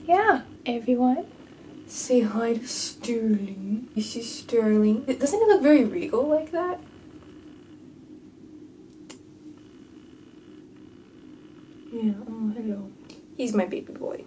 Yeah, everyone. Say hi to Sterling. This is Sterling. Doesn't he look very regal like that? Yeah, oh, hello. He's my baby boy.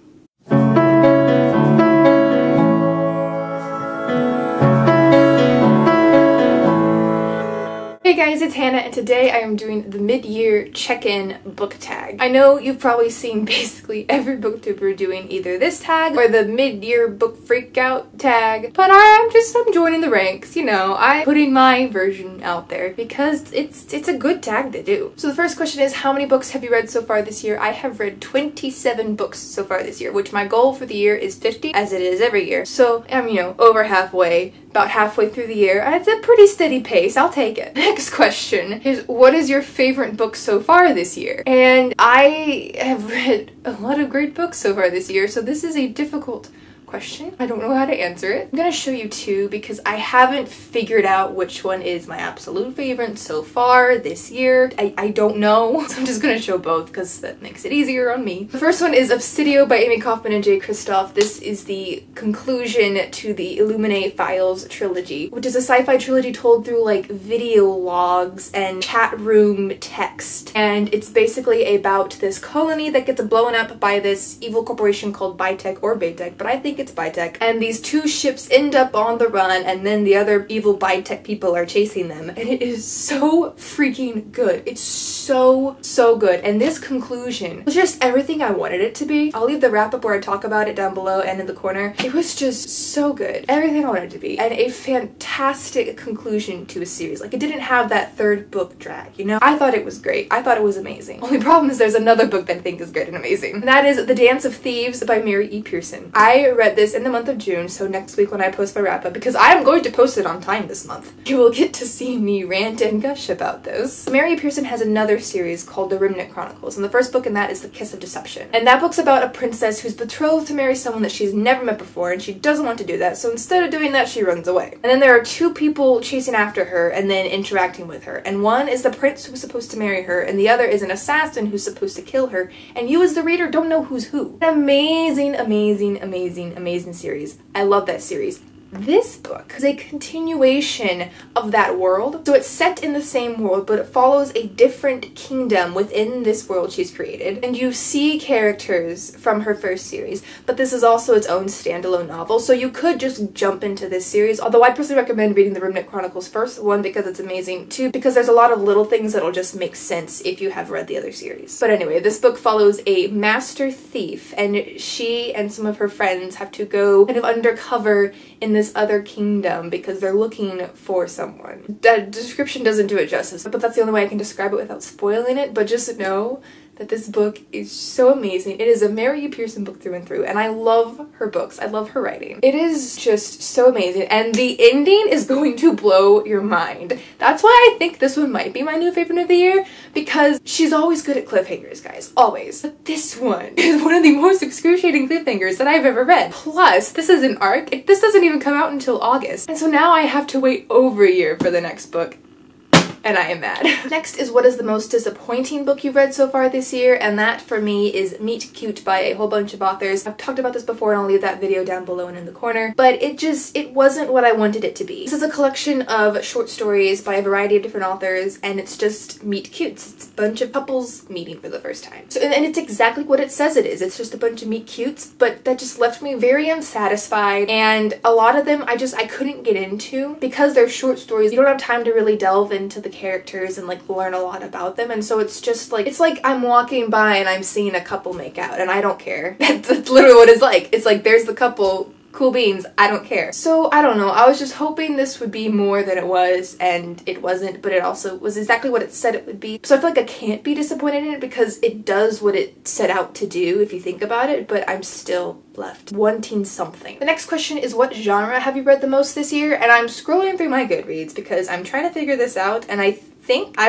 Hey guys, it's Hannah, and today I am doing the mid-year check-in book tag. I know you've probably seen basically every booktuber doing either this tag or the mid-year book freakout tag, but I'm joining the ranks, you know. I'm putting my version out there because it's a good tag to do. So the first question is, how many books have you read so far this year? I have read 27 books so far this year, which my goal for the year is 50, as it is every year. So I'm, you know, over halfway. About halfway through the year. It's a pretty steady pace. I'll take it. Next question is, what is your favorite book so far this year? And I have read a lot of great books so far this year, so this is a difficult question. I don't know how to answer it. I'm gonna show you two because I haven't figured out which one is my absolute favorite so far this year. I don't know, so I'm just gonna show both because that makes it easier on me. The first one is Obsidio by Amy Kaufman and Jay Kristoff. This is the conclusion to the Illuminae Files trilogy, which is a sci-fi trilogy told through like video logs and chat room text. And it's basically about this colony that gets blown up by this evil corporation called Bytech or Baytech, but I think it's Bytech, and these two ships end up on the run, and then the other evil Bytech people are chasing them, and it is so freaking good. It's so good, and this conclusion was just everything I wanted it to be. I'll leave the wrap-up where I talk about it down below and in the corner. It was just so good. Everything I wanted it to be, and a fantastic conclusion to a series. Like, it didn't have that third book drag, you know? I thought it was great. I thought it was amazing. Only problem is there's another book that I think is good and amazing, and that is The Dance of Thieves by Mary E. Pearson. I read this in the month of June, so next week when I post my wrap-up, because I am going to post it on time this month, you will get to see me rant and gush about this. Mary Pearson has another series called The Remnant Chronicles, and the first book in that is The Kiss of Deception. And that book's about a princess who's betrothed to marry someone that she's never met before, and she doesn't want to do that, so instead of doing that, she runs away. And then there are two people chasing after her and then interacting with her, and one is the prince who's supposed to marry her, and the other is an assassin who's supposed to kill her, and you as the reader don't know who's who. An amazing series. I love that series. This book is a continuation of that world. So it's set in the same world, but it follows a different kingdom within this world she's created. And you see characters from her first series, but this is also its own standalone novel. So you could just jump into this series, although I personally recommend reading The Remnant Chronicles first. One, because it's amazing. Two, because there's a lot of little things that'll just make sense if you have read the other series. But anyway, this book follows a master thief, and she and some of her friends have to go kind of undercover in this other kingdom because they're looking for someone. That description doesn't do it justice, but that's the only way I can describe it without spoiling it. But just know that this book is so amazing. It is a Mary E. Pearson book through and through, and I love her books. I love her writing. It is just so amazing, and the ending is going to blow your mind. That's why I think this one might be my new favorite of the year, because she's always good at cliffhangers, guys. Always. But this one is one of the most excruciating cliffhangers that I've ever read. Plus, this is an arc. This doesn't even come out until August, and so now I have to wait over a year for the next book. And I am mad. Next is, what is the most disappointing book you've read so far this year? And that for me is Meet Cute by a whole bunch of authors. I've talked about this before, and I'll leave that video down below and in the corner, but it wasn't what I wanted it to be. This is a collection of short stories by a variety of different authors, and it's just meet cutes. It's a bunch of couples meeting for the first time. So, and it's exactly what it says it is. It's just a bunch of meet cutes, but that just left me very unsatisfied, and a lot of them I couldn't get into because they're short stories. You don't have time to really delve into the characters and like learn a lot about them, and so it's just like, it's like I'm walking by and I'm seeing a couple make out and I don't care. That's literally what it's like. It's like, there's the couple, cool beans, I don't care. So I don't know, I was just hoping this would be more than it was, and it wasn't, but it also was exactly what it said it would be. So I feel like I can't be disappointed in it because it does what it set out to do if you think about it, but I'm still left wanting something. The next question is, what genre have you read the most this year? And I'm scrolling through my Goodreads because I'm trying to figure this out, and I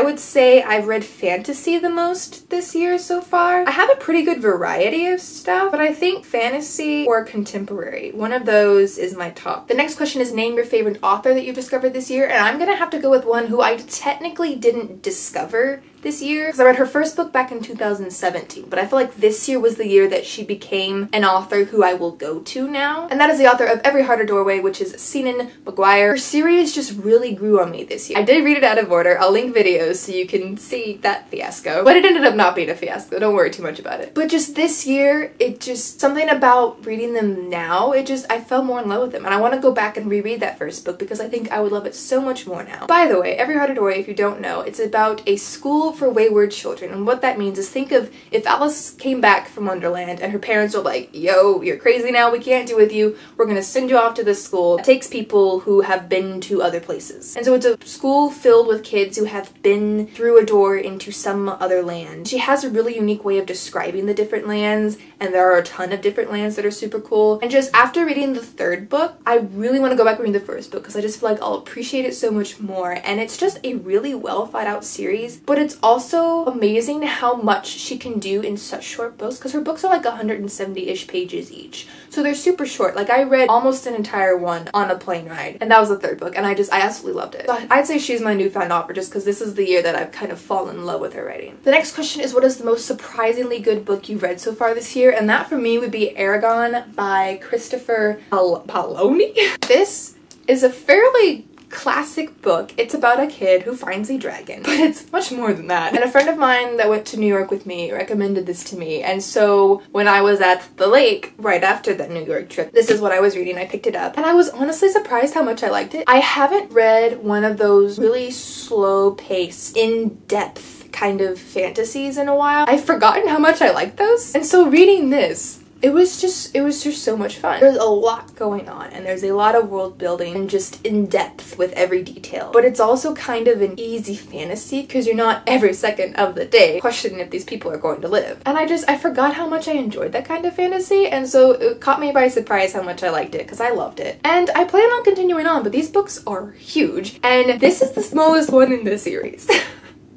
would say I've read fantasy the most this year so far. I have a pretty good variety of stuff, but I think fantasy or contemporary, one of those is my top. The next question is, name your favorite author that you've discovered this year, and I'm gonna have to go with one who I technically didn't discover this year because I read her first book back in 2017, but I feel like this year was the year that she became an author who I will go to now, and that is the author of Every Heart a Doorway, which is Sinan Maguire. Her series just really grew on me this year. I did read it out of order. I'll link videos so you can see that fiasco, but it ended up not being a fiasco. Don't worry too much about it. But just this year, it just, something about reading them now, I fell more in love with them, and I want to go back and reread that first book because I think I would love it so much more now. By the way, Every Heart a Doorway, if you don't know, it's about a school for wayward children, and what that means is, think of if Alice came back from Wonderland and her parents were like, yo, you're crazy now, we can't do with you, we're gonna send you off to this school that takes people who have been to other places. And so it's a school filled with kids who have been through a door into some other land. She has a really unique way of describing the different lands, and there are a ton of different lands that are super cool. And just after reading the third book, I really want to go back and read the first book because I just feel like I'll appreciate it so much more. And it's just a really well thought out series, but it's also amazing how much she can do in such short books because her books are like 170-ish pages each. So they're super short. Like, I read almost an entire one on a plane ride, and that was the third book, and I absolutely loved it. So I'd say she's my newfound author just because this is the year that I've kind of fallen in love with her writing. The next question is, what is the most surprisingly good book you've read so far this year? And that for me would be Aragon by Christopher Paolini. This is a fairly classic book. It's about a kid who finds a dragon, but it's much more than that. And a friend of mine that went to New York with me recommended this to me, and so when I was at the lake right after that New York trip, this is what I was reading. I picked it up and I was honestly surprised how much I liked it. I haven't read one of those really slow-paced, in-depth kind of fantasies in a while. I've forgotten how much I like those, and so reading this, it was just so much fun. There's a lot going on, and there's a lot of world building and just in depth with every detail. But it's also kind of an easy fantasy because you're not every second of the day questioning if these people are going to live. And I forgot how much I enjoyed that kind of fantasy, and so it caught me by surprise how much I liked it because I loved it. And I plan on continuing on, but these books are huge, and this is the smallest one in the series.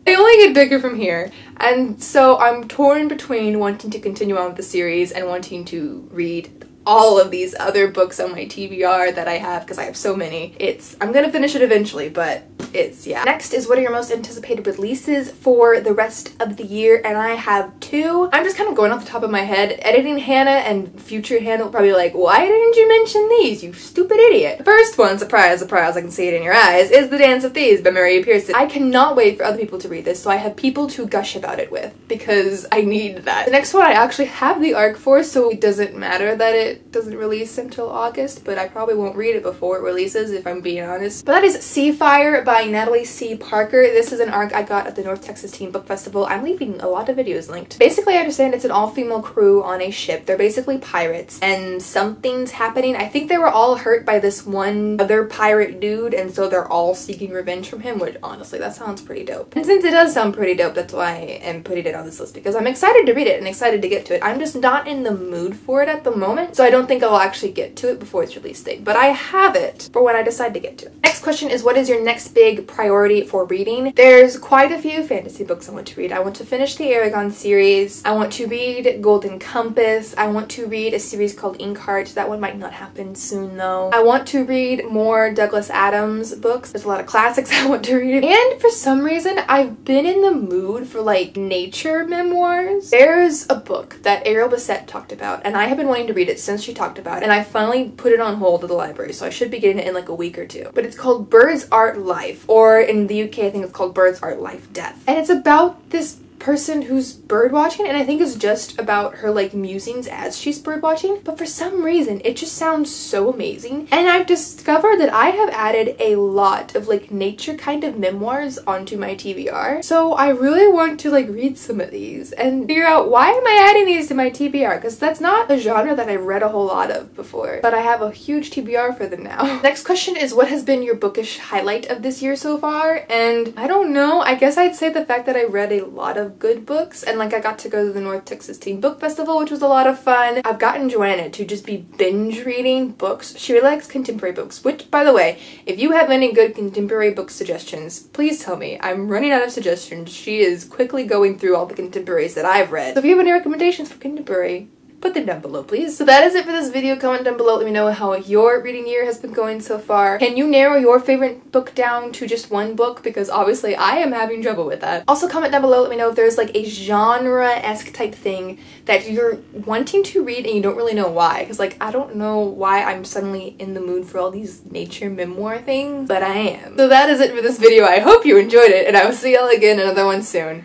They only get bigger from here, and so I'm torn between wanting to continue on with the series and wanting to read all of these other books on my TBR that I have because I have so many. I'm gonna finish it eventually, but yeah. Next is, what are your most anticipated releases for the rest of the year? And I have two. I'm just kind of going off the top of my head. Editing Hannah and future Hannah will probably be like, why didn't you mention these, you stupid idiot? The first one, surprise, surprise, I can see it in your eyes, is The Dance of Thieves by Mary Pearson. I cannot wait for other people to read this, so I have people to gush about it with because I need that. The next one I actually have the arc for, so it doesn't matter that it doesn't release until August, but I probably won't read it before it releases if I'm being honest. But that is Sea Fire by Natalie C. Parker. This is an arc I got at the North Texas Teen Book Festival. I'm leaving a lot of videos linked. Basically, I understand it's an all-female crew on a ship. They're basically pirates, and something's happening. I think they were all hurt by this one other pirate dude, and so they're all seeking revenge from him, which honestly, that sounds pretty dope. And since it does sound pretty dope, that's why I am putting it on this list, because I'm excited to read it and excited to get to it. I'm just not in the mood for it at the moment, so I don't think I'll actually get to it before its release date, but I have it for when I decide to get to it. Next question is, what is your next big priority for reading? There's quite a few fantasy books I want to read. I want to finish the Aragon series. I want to read Golden Compass. I want to read a series called Inkheart. That one might not happen soon though. I want to read more Douglas Adams books. There's a lot of classics I want to read. And for some reason, I've been in the mood for like nature memoirs. There's a book that Ariel Bissett talked about, and I have been wanting to read it since she talked about it, and I finally put it on hold at the library, so I should be getting it in like a week or two. But it's called Birds Art Life, or in the UK I think it's called Birds Art Life Death. And it's about this person who's bird watching, and I think it's just about her like musings as she's bird watching, but for some reason it just sounds so amazing. And I've discovered that I have added a lot of like nature kind of memoirs onto my TBR, so I really want to like read some of these and figure out why am I adding these to my TBR, because that's not a genre that I've read a whole lot of before, but I have a huge TBR for them now. Next question is, what has been your bookish highlight of this year so far? And I don't know, I guess I'd say the fact that I read a lot of good books, and like I got to go to the North Texas Teen Book Festival, which was a lot of fun. I've gotten Joanna to just be binge reading books. She really likes contemporary books, which, by the way, if you have any good contemporary book suggestions, please tell me. I'm running out of suggestions. She is quickly going through all the contemporaries that I've read. So if you have any recommendations for contemporary, put them down below, please. So that is it for this video. Comment down below, let me know how your reading year has been going so far. Can you narrow your favorite book down to just one book? Because obviously I am having trouble with that. Also comment down below, let me know if there's like a genre-esque type thing that you're wanting to read and you don't really know why. Because like, I don't know why I'm suddenly in the mood for all these nature memoir things, but I am. So that is it for this video. I hope you enjoyed it, and I will see y'all again in another one soon.